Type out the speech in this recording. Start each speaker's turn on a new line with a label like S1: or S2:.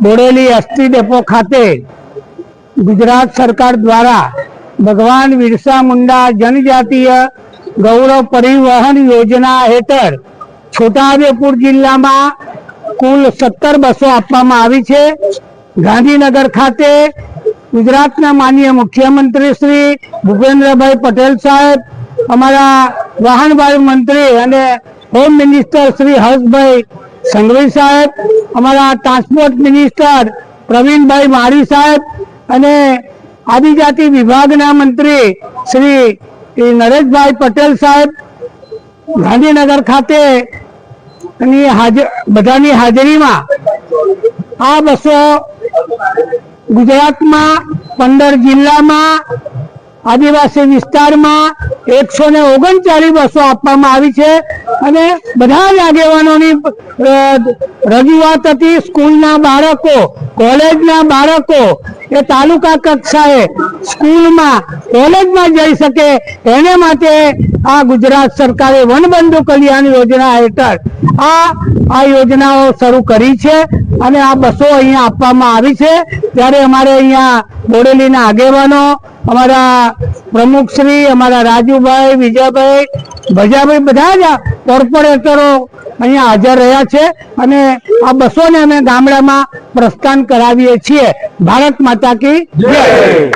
S1: Bodeli ST depot खाते गुजरात सरकार द्वारा भगवान बिरसा मुंडा जनजातीय गौरव परिवहन योजना हेठळ छोटाउदेपुर जिल्ला में कुल 17 बसों आपवामां आवी छे। गांधीनगर खाते गुजरातना माननीय मुख्यमंत्री श्री भूपेन्द्रभाई पटेल साहेब, अमरा वाहन व्यवहार मंत्री अने होम मिनिस्टर श्री हर्षभाई संघवी साहेब, अमरा ट्रांसपोर्ट मिनिस्टर प्रवीणभाई मारी साहेब अने आदिजाति विभागना मंत्री श्री नरेशभाई पटेल साहेब गांधीनगर खाते बधानी हाजरी में आ बसों गुजरात में 15 जिला में आदिवासी विस्तार में 139 बसों आपवामां आवी छे अने बधा ज आगेवानोनी रजूआत हती। स्कूलना बाळको, कॉलेजना बाळको ए तालुका कक्षाए स्कूल में कॉलेज में जई सके एने माटे आ गुजरात सरकारे वनबंधु कल्याण योजना हेठळ आ योजनाओ शरू करी छे अने आ बसों अहींया आपवामां आवी छे। त्यारे अमारे अहींया बोडेलीना आगेवानो, अमरा प्रमुख श्री, अमरा राजूभाई, विजयभाई, भजाभाई बधा ज कोर्पोरेटरो अहींया हाजर रह्या छे अने आ बसोने अमे गामडामां प्रस्थान करावीए छीए। भारत माता की जय।